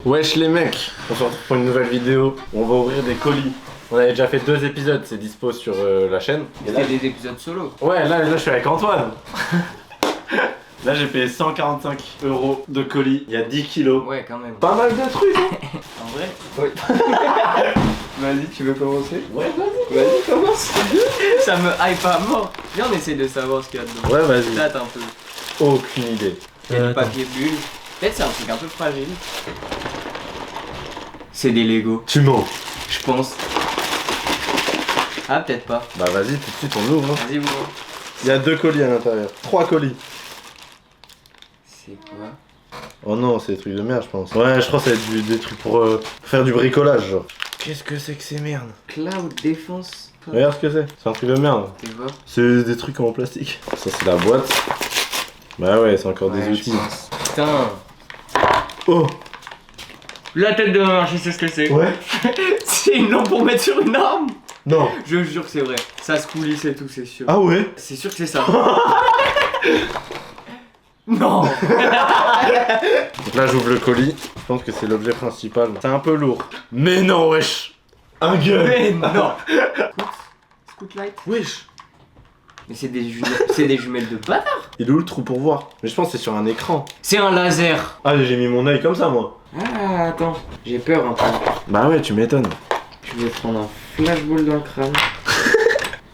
Wesh les mecs, on se retrouve pour une nouvelle vidéo. On va ouvrir des colis. On avait déjà fait 2 épisodes, c'est dispo sur la chaîne. Il y a des épisodes solo. Ouais, là je suis avec Antoine. Là j'ai payé 145 € de colis, il y a 10 kilos. Ouais, quand même. Pas mal de trucs hein. En vrai. Oui. Vas-y, tu veux commencer? Ouais, vas-y. Vas-y, commence. Ça me hype à mort. Viens, on essaie de savoir ce qu'il y a dedans. Ouais, vas-y. Date un peu. Aucune idée. Il y a du papier bulle. Peut-être c'est un truc un peu fragile. C'est des Lego, Tu mens. je pense. Ah, peut-être pas. Bah vas-y, tout de suite on ouvre. Hein. Vas-y, ouvre. Il y a 2 colis à l'intérieur. 3 colis. C'est quoi? Oh non, c'est des trucs de merde je pense. Ouais, je crois que ça va être des trucs pour faire du bricolage genre. Qu'est-ce que c'est que ces merdes? Cloud Défense. Regarde ce que c'est. C'est un truc de merde. Tu vois? C'est des trucs en plastique. Ça c'est la boîte. Bah ouais, c'est encore des outils. Putain. Oh. La tête de ma je sais ce que c'est. Ouais. C'est une lampe pour mettre sur une arme. Non. Je jure que c'est vrai. Ça se coulisse et tout, c'est sûr. Ah ouais. C'est sûr que c'est ça. Non. Donc là j'ouvre le colis. Je pense que c'est l'objet principal. C'est un peu lourd. Mais non wesh. Un gun. Mais non. Scootlight. Wesh. Mais c'est des jumelles de bâtard. Il est où le trou pour voir? Mais je pense que c'est sur un écran. C'est un laser. Ah j'ai mis mon œil comme ça moi. Ah attends, j'ai peur un peu. Bah ouais tu m'étonnes. Je vais prendre un flashball dans le crâne.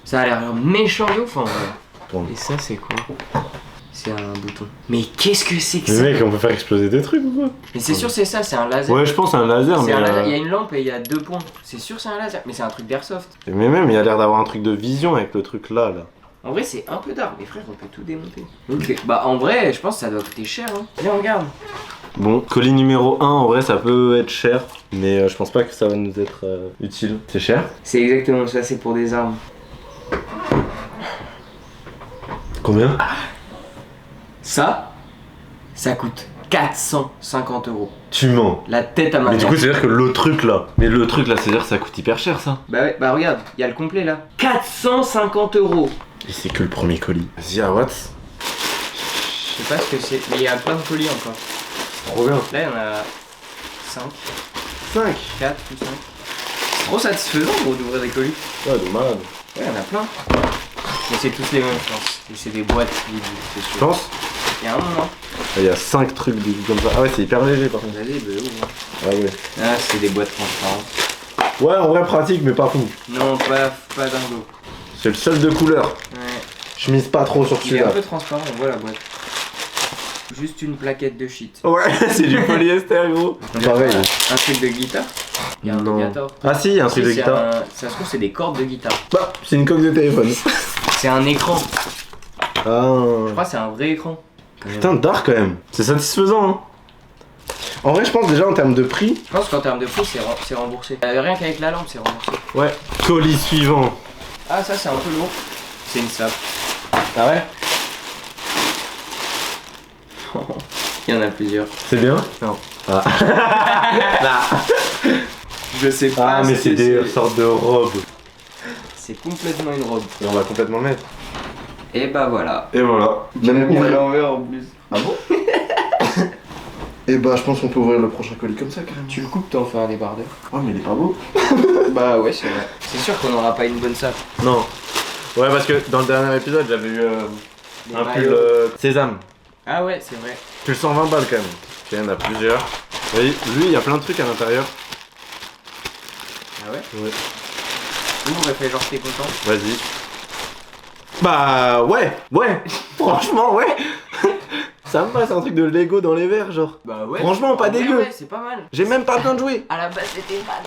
Ça a l'air méchant de ouf en vrai. Bon. Et ça c'est quoi? C'est un bouton. Mais qu'est-ce que c'est que Mais ça? mec on peut faire exploser des trucs ou quoi? Mais c'est sûr c'est ça, c'est un laser. Ouais je pense c'est un laser C'est mais... un laser. Il y a une lampe et il y a 2 points. C'est sûr c'est un laser. Mais c'est un truc d'airsoft. Mais même il y a l'air d'avoir un truc de vision avec le truc là. En vrai c'est un peu dark. Mais frère on peut tout démonter. Ok. Bah en vrai je pense que ça doit coûter cher hein. Viens regarde. Bon, colis numéro 1 en vrai ça peut être cher. Mais je pense pas que ça va nous être utile. C'est cher? C'est exactement ça, c'est pour des armes. Combien? Ça coûte 450 €. Tu mens. La tête à ma Mais du mère. coup c'est à dire que le truc là. Mais le truc là c'est à dire que ça coûte hyper cher ça. Bah ouais, bah regarde, il y a le complet là. 450 €. Et c'est que le premier colis. Vas-y à what? Je sais pas ce que c'est, mais il y a plein de colis encore. Trop bien. Là il y en a 5, 5. 4 ou 5. C'est trop satisfaisant gros d'ouvrir des colis. Ouais de malade. Ouais, il y en a plein. Mais c'est tous les mêmes je pense. Et c'est des boîtes vides, c'est Je sûr. pense. Il y a un moment. Il y a 5 trucs comme ça. Ah ouais c'est hyper léger par contre. Vas-y, bah ouvre. Ah ouais. Ah, c'est des boîtes transparentes. Ouais en vrai pratique mais pas fou. Non, pas dingo. C'est le seul de couleur. Ouais. Je mise pas trop sur Il est un celui-là. peu transparent, on voit la boîte. Juste une plaquette de shit. Ouais c'est du polyester gros. Pareil. Un truc de guitare. Il y a un Non. Alligator. Ah si il y a un truc de Si, c'est guitare. ça se trouve c'est des cordes de guitare. Bah c'est une coque de téléphone. C'est un écran. Ah. Je crois que c'est un vrai écran. Putain dark quand même. C'est satisfaisant hein. En vrai je pense déjà en termes de prix. Je pense qu'en termes de prix c'est remboursé. Rien qu'avec la lampe c'est remboursé. Ouais. Colis suivant. Ah ça c'est un peu lourd. C'est une sape. Ah ouais. Il y en a plusieurs. C'est bien? Non. Ah. Je sais pas. Ah mais c'est des sortes de robes. C'est complètement une robe. Et on va complètement le mettre. Et bah voilà. Et voilà. Même à l'envers en plus. Ah bon? Et bah je pense qu'on peut ouvrir le prochain colis comme ça carrément. Tu le coupes t'en fais un débardeur. Oh mais il est pas beau. Bah ouais c'est vrai. C'est sûr qu'on n'aura pas une bonne sape. Non. Ouais parce que dans le dernier épisode j'avais eu Des un pull maillots. sésame. Ah ouais c'est vrai. Pull 120 balles quand même. Il y en a plusieurs. Vous voyez, lui il y a plein de trucs à l'intérieur. Ah ouais. Ouais. Ouvre et fais genre t'es content. Vas-y. Bah ouais. Franchement ouais. Ça me passe un truc de Lego dans les verres genre. Bah ouais. Franchement, pas En vrai, dégueu. Ouais, c'est pas mal. J'ai même pas besoin de jouer. À la base c'était mal.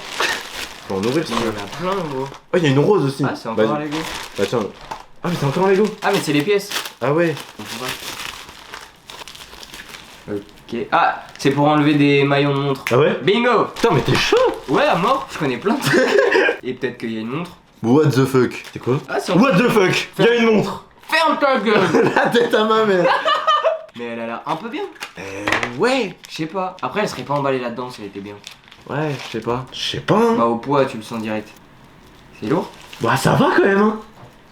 On va en ouvrir Il y en a plein gros. Oh il y a une rose aussi. Ah c'est encore un Vas-y. Lego. Bah tiens. Ah mais c'est encore un Lego. Ah mais c'est les pièces. Ah ouais. On voit. Ok. Ah c'est pour enlever des maillons de montre. Ah ouais. Bingo. Putain mais t'es chaud. Ouais à mort. Je connais plein de trucs. Et peut-être qu'il y a une montre. What the fuck. C'est quoi? Ah c'est What the fuck. Il y a une montre. Ferme ta gueule. La tête à ma mère. Mais elle a l'air un peu bien. Ouais. Je sais pas. Après elle serait pas emballée là-dedans si elle était bien. Ouais, je sais pas. Je sais pas. Hein. Bah au poids tu le sens direct. C'est lourd. Bah ça va quand même hein.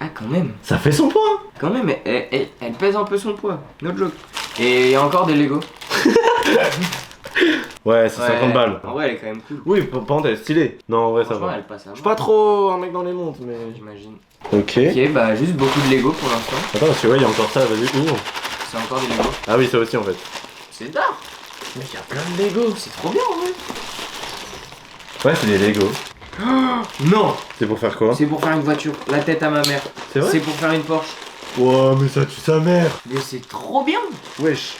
Ah quand même. Ça fait son poids. Quand même elle pèse un peu son poids. No joke. Et il y a encore des Lego. Ouais, c'est 50 balles. En vrai, elle est quand même cool. Oui, par contre, elle est stylée. Non, en vrai, ça Franchement, va. elle passe à Je suis mort, pas trop un mec dans les montres, mais. j'imagine. Ok. Ok, bah juste beaucoup de Lego pour l'instant. Attends, parce que ouais, il y a encore ça, vas-y, ouvre. C'est encore des Lego. Ah oui, ça aussi en fait. C'est dark. Mais il y a plein de Lego, c'est trop bien en vrai. Ouais, c'est des Lego. Non, C'est pour faire quoi? c'est pour faire une voiture. La tête à ma mère. C'est vrai? C'est pour faire une Porsche. Wow, mais ça tue sa mère. Mais c'est trop bien. Wesh.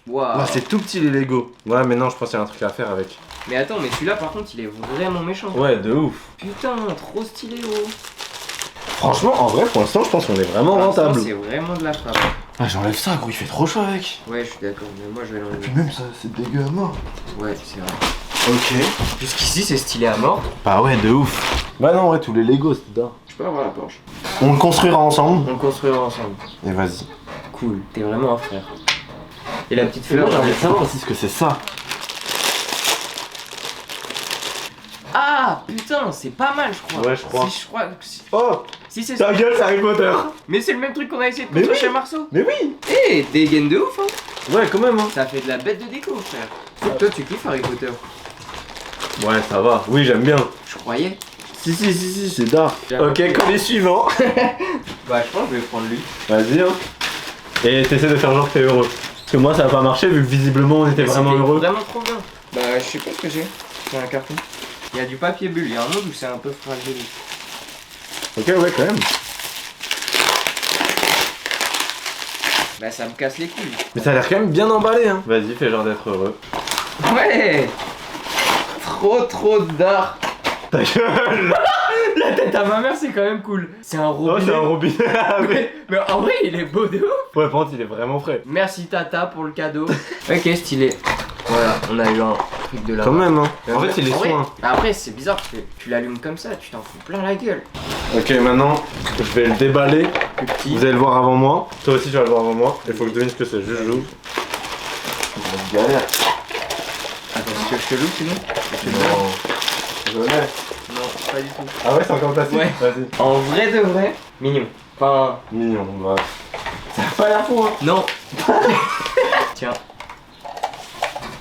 Waouh. Ah, c'est tout petit les Lego. Ouais, mais non, je pense qu'il y a un truc à faire avec. Mais attends, mais celui-là par contre, il est vraiment méchant. Ouais, de ouf. Putain, trop stylé, oh. Franchement, en vrai, pour l'instant, je pense qu'on est vraiment Pour l'instant, rentable. C'est vraiment de la frappe. Ah, j'enlève ça, gros, il fait trop chaud avec. Ouais, je suis d'accord, mais moi je vais l'enlever. même ça, c'est dégueu à mort. Ouais, c'est vrai. Ok. Jusqu'ici, c'est stylé à mort. Bah ouais, de ouf. Bah non, ouais, tous les Lego, c'est dingue. Je peux avoir la Porsche. On le construira ensemble. On le construira ensemble. Et vas-y. Cool, t'es vraiment un frère. Et la petite Moi, fleur. j'ai envie de savoir aussi ce que c'est ça. Ah putain, c'est pas mal, je crois. Ouais, je crois. Si, je crois. Si, Oh, si, c'est ça. ta gueule, c'est Harry Potter. Mais c'est le même truc qu'on a essayé de Mais construire oui. chez Marceau. Mais oui. Eh, des gaines de ouf, hein. Ouais, quand même, hein. Ça fait de la bête de déco, frère. Sauf que toi, tu kiffes Harry Potter. Ouais, ça va. Oui, j'aime bien. Je croyais. Si, c'est dark. J'avoue. Ok, colis suivant. Bah, je pense que je vais prendre lui. Vas-y, hein. Et t'essaies de faire genre que t'es heureux. Parce que moi, ça a pas marché vu que visiblement on était vraiment C'était heureux. Vraiment trop bien. Bah, je sais pas ce que j'ai. C'est un carton. Il y a du papier bulle. Il y a un mode où c'est un peu fragile. Ok, ouais, quand même. Bah, ça me casse les couilles. Mais ça a l'air quand même bien emballé, hein. Vas-y, fais genre d'être heureux. Ouais. Trop dark. Ta gueule. La tête à ma mère, c'est quand même cool. C'est un Oh, robinet. c'est un robinet. Mais en vrai, il est beau de ouf. Ouais, par contre, il est vraiment frais. Merci Tata pour le cadeau. Ok, stylé. Voilà, on a eu un truc de la. Quand même, hein. En fait, il est En vrai, soin. après, c'est bizarre parce que tu l'allumes comme ça, tu t'en fous plein la gueule. Ok, maintenant, je vais le déballer. Plus petit. Vous allez le voir avant moi. Toi aussi, tu vas le voir avant moi. Il faut que je devine ce que c'est. Juste, j'ouvre. Galère. Attends, est-ce que je te loue sinon? Je l'ai. Non, pas du tout. Ah ouais, c'est encore plastique. Ouais. Vas-y. En vrai de vrai, mignon. Enfin, Mignon, bah. Ça a pas l'air fou, hein. non. Tiens.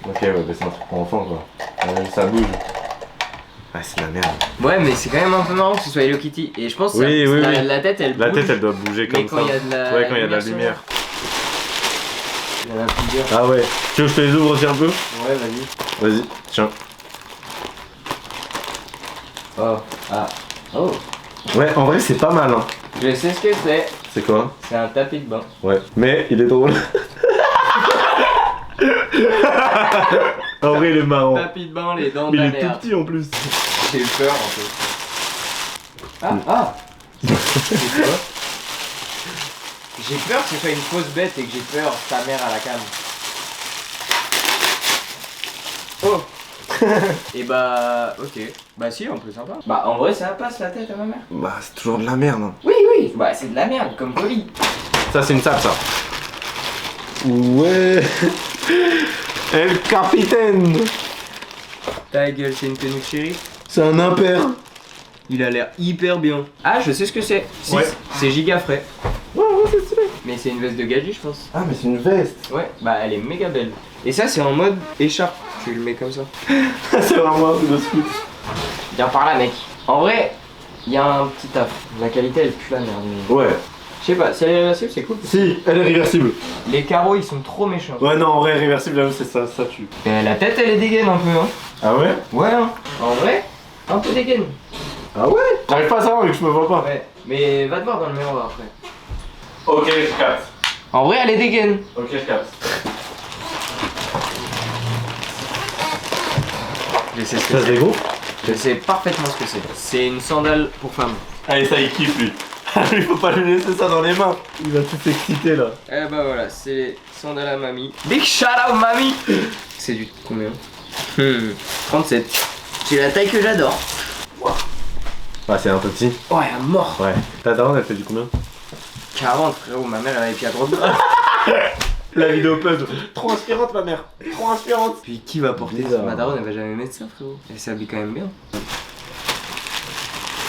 Ok, ouais, bah c'est un truc pour enfants, quoi. Ça bouge. Ah, c'est de la merde. Ouais, mais c'est quand même un peu marrant que ce soit Hello Kitty. Et je pense que Oui, oui, oui. la tête, elle bouge. La tête, elle doit bouger mais comme quand ça. il y a de la Ouais, quand il y a de la lumière lumière. Il y en a plusieurs. Ah ouais. Tu veux que je te les ouvre aussi un peu? Ouais, vas-y. Vas-y, tiens. Oh. Ah. Oh. Ouais, en vrai, c'est pas mal, hein. Je sais ce que c'est. C'est quoi? C'est un tapis de bain. Ouais. Mais il est drôle. En vrai, il est marrant. Tapis de bain, les dents Mais il est tout d'alerte. petit en plus. J'ai eu peur un peu. Ah. C'est quoi? J'ai peur que ce soit une fausse bête et que j'ai peur ta mère à la cam. Oh. Et bah ok. Bah si, un peu sympa. Bah en vrai ça passe la tête à ma mère. Bah, c'est toujours de la merde, hein. Oui oui, bah c'est de la merde comme colis. Ça, c'est une sape, ça. Ouais. El Capitaine. Ta gueule, c'est une tenue de chérie. C'est un impair. Il a l'air hyper bien. Ah je sais ce que c'est. Si, Ouais. c'est giga frais. Ouais, c'est stylé. Mais c'est une veste de gadget je pense. Ah, mais c'est une veste. Ouais, bah elle est méga belle. Et ça c'est en mode écharpe. Tu le mets comme ça. C'est vraiment un truc de scout. Viens par là mec. En vrai, il y a un petit taf. La qualité elle pue la merde. Mais... Ouais. Je sais pas, si elle est réversible c'est cool. Si, elle est réversible. Les carreaux ils sont trop méchants. Ouais, non, en vrai, réversible, j'avoue, c'est ça, ça tue. Et la tête elle est dégaine un peu hein. Ah ouais? Ouais hein. En vrai, un peu dégaine. Ah ouais? J'arrive pas à savoir vu que je me vois pas. Ouais. Mais va te voir dans le miroir après. Ok, je capte. En vrai elle est dégaine. Ok, je capte. Je sais ce que Ça se c'est. dégonfle? Je sais parfaitement ce que c'est. C'est une sandale pour femme. Allez, ça, il kiffe lui. Il faut pas lui laisser ça dans les mains. Il va tout s'exciter là. Eh bah voilà, c'est les sandales à mamie. Big shout out mamie. C'est du combien 37. C'est la taille que j'adore. Ah, c'est un peu petit. Ouais, à mort. Ouais. Ta daronne, elle fait du combien? 40 frérot, ma mère elle a les pieds à droite. La vidéo puzzle. Trop inspirante, ma mère. Trop inspirante. Puis qui va porter ça? Bizarre. Ma daronne elle va jamais mettre ça frérot. Elle s'habille quand même bien.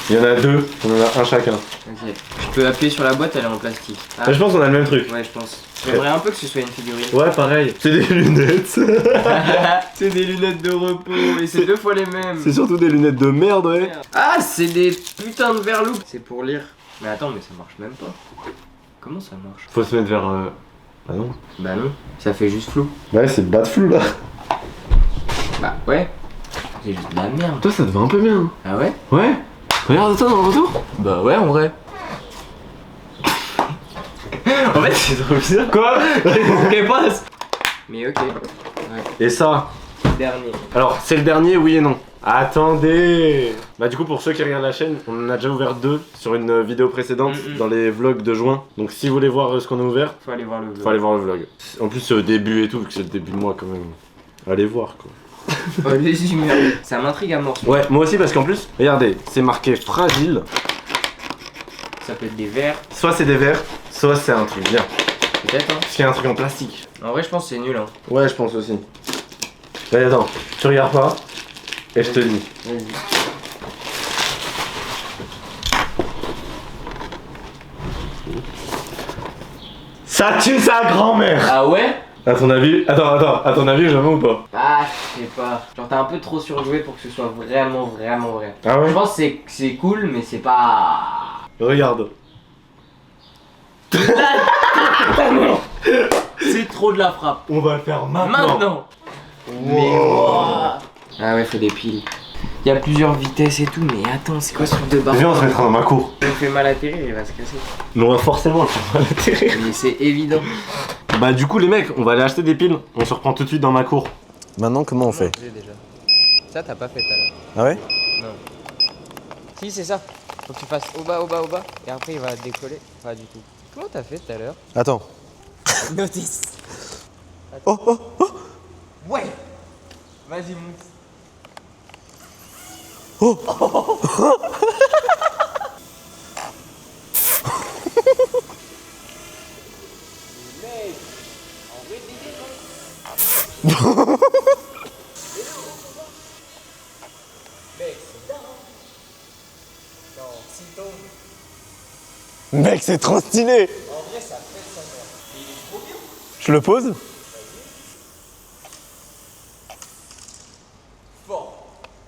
Il y en a deux, on en a un chacun. Ok. Je peux appuyer sur la boîte, elle est en plastique. Ah. Mais je pense qu'on a le même truc. Ouais, je pense. J'aimerais un peu que ce soit une figurine. Ouais, pareil. C'est des lunettes. C'est des lunettes de repos et c'est 2 fois les mêmes. C'est surtout des lunettes de merde, ouais. Ah, c'est des putains de verlous. C'est pour lire. Mais attends, mais ça marche même pas. Comment ça marche? Faut se mettre vers. Ah non. Bah non, ça fait juste flou. Ouais, c'est bas de flou là. Bah ouais. C'est juste de la merde. Toi, ça te va un peu bien. Ah ouais? Ouais. Regarde ça dans le retour. Bah ouais, en vrai. En fait, c'est trop bizarre. Quoi? Ok, passe. Mais ok. Ouais. Et ça? Dernier. Alors, c'est le dernier, oui et non. Attendez. Bah du coup, pour ceux qui regardent la chaîne, on en a déjà ouvert 2 sur une vidéo précédente dans les vlogs de juin. Donc si vous voulez voir ce qu'on a ouvert, Faut aller voir le vlog. faut aller voir le vlog. En plus, c'est au début et tout, vu que c'est le début de mois quand même. Allez voir quoi. Allez-y, merde. Ça m'intrigue à mort. Ouais, moi aussi parce qu'en plus, regardez, c'est marqué fragile. Ça peut être des verres. Soit c'est des verres, soit c'est un truc bien. Peut-être, hein. Parce qu'il y a un truc en plastique. En vrai, je pense que c'est nul, hein. Ouais, je pense aussi. Allez, attends, tu regardes pas et je te dis. Vas-y. Ça tue sa grand-mère. Ah ouais? À ton avis, attends, à ton avis, j'avoue ou pas? Ah, je sais pas. Genre, t'as un peu trop surjoué pour que ce soit vraiment vrai. Ah ouais? Je pense que c'est cool, mais c'est pas. Regarde. C'est trop de la frappe. On va le faire Maintenant. Mais wow. Ah ouais, faut des piles. Il y a plusieurs vitesses et tout, mais attends, c'est quoi ce truc de barre? Viens, on se mettra dans ma cour. Il me fait mal atterrir, il va se casser. Mais on va forcément le faire mal atterrir. Mais c'est évident. Bah du coup les mecs, on va aller acheter des piles. On se reprend tout de suite dans ma cour. Maintenant comment on fait? Déjà. Ça, t'as pas fait tout à l'heure. Ah ouais? Non. Si, c'est ça. Faut que tu fasses au bas. Et après, il va décoller. Pas du tout. Comment t'as fait tout à l'heure? Attends. Notice. Oh. Ouais. Vas-y, monte. Mec, c'est trop stylé. En vrai, ça fait sa mère. Mais il est trop bien. Je le pose? Fort.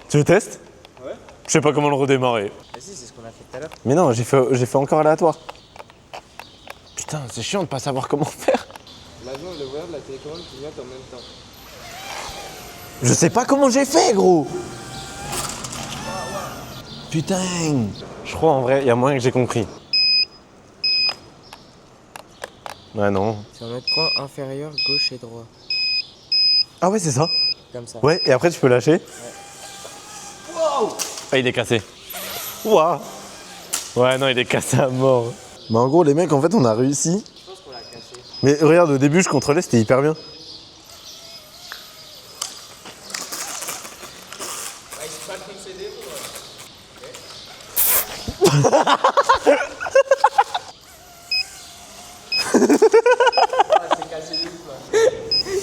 Tu le testes? Ouais. Je sais pas comment le redémarrer. Vas-y, c'est ce qu'on a fait tout à l'heure. Mais non, j'ai fait encore aléatoire. Putain, c'est chiant de pas savoir comment faire. L'avion et le voyeur de la télécommande clignotent en même temps. Je sais pas comment j'ai fait, gros. Putain. Je crois en vrai, il y a moyen que j'ai compris. Ouais, non. C'est en notre coin inférieur, gauche et droit. Ah ouais, c'est ça. Comme ça. Ouais, et après tu peux lâcher. Wow. Ah, il est cassé. Ouah. Ouais, non, il est cassé à mort. Mais en gros, les mecs, en fait, on a réussi. Je pense qu'on l'a cassé. Mais regarde, au début, je contrôlais, c'était hyper bien. Il se passe comme c'est des c'est cassé de ouf, là.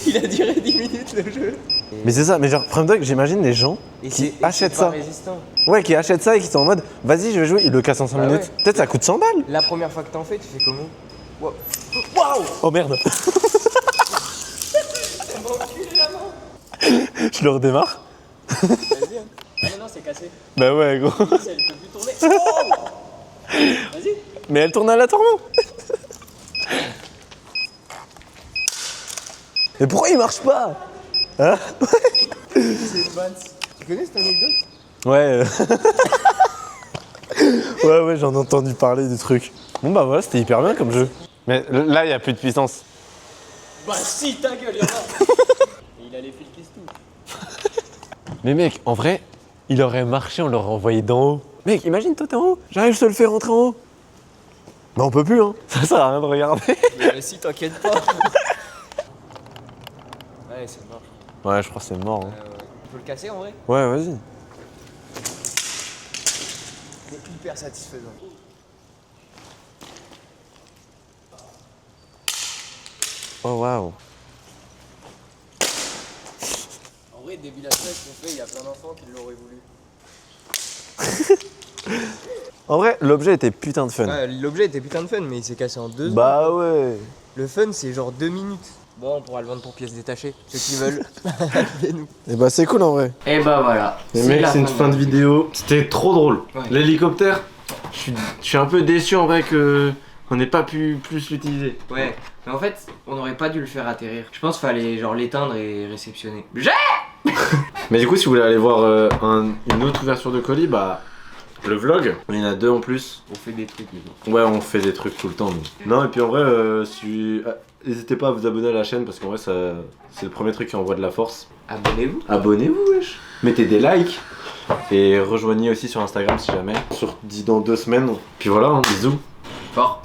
Il a duré 10 minutes le jeu. Mais c'est ça, mais genre, problème que j'imagine les gens qui achètent ça. Résistant. Ouais, qui achètent ça et qui sont en mode, vas-y, je vais jouer, ils le cassent en 5 Bah minutes. ouais. Peut-être ça coûte 100 balles. La première fois que t'en fais, tu fais comment? Wow. Oh merde. Je le redémarre. Vas-y, hein. Ah non, c'est cassé. Bah ouais, gros. Elle peut plus tourner. Oh. Vas-y. Mais elle tourne aléatoirement. Mais pourquoi il marche pas? Hein? C'est une vanne. Tu connais cette anecdote? Ouais. Ouais, j'en ai entendu parler du truc. Bon bah voilà, c'était hyper bien comme jeu. Mais là, il n'y a plus de puissance. Bah si, ta gueule, y'en a. Et il a les fils qui se touchent. Mais mec, en vrai, il aurait marché, on l'aurait envoyé d'en haut. Mec, imagine toi t'es en haut, j'arrive, je te le fais rentrer en haut. Bah on peut plus, hein. Ça sert à rien de regarder. Mais si, t'inquiète pas. Ouais, c'est mort. Ouais, je crois que c'est mort. Hein. Tu peux le casser en vrai? Ouais, vas-y. C'est hyper satisfaisant. Oh waouh. En vrai, début la semaine qu'on fait, il y a plein d'enfants qui l'auraient voulu. En vrai, l'objet était putain de fun. Ouais, l'objet était putain de fun, mais il s'est cassé en 2 secondes. Bah ouais. Le fun, c'est genre 2 minutes. Bon, on pourra le vendre pour pièces détachées. Ceux qui veulent, appelez-nous. Et bah c'est cool en vrai. Et bah voilà. Les mecs, c'est une fin de vidéo. C'était trop drôle. Ouais. L'hélicoptère, je suis un peu déçu en vrai que on n'ait pas pu plus l'utiliser. Ouais, mais en fait, on n'aurait pas dû le faire atterrir. Je pense qu'il fallait genre l'éteindre et réceptionner. Mais du coup, si vous voulez aller voir une autre ouverture de colis, bah le vlog, il y en a 2 en plus. On fait des trucs maintenant. Ouais, on fait des trucs tout le temps. nous. Non, et puis en vrai, n'hésitez pas à vous abonner à la chaîne parce qu'en vrai, c'est le premier truc qui envoie de la force. Abonnez-vous. Abonnez-vous, wesh. Mettez des likes. Et rejoignez aussi sur Instagram si jamais. Sur dit dans 2 semaines. Puis voilà, bisous. Fort.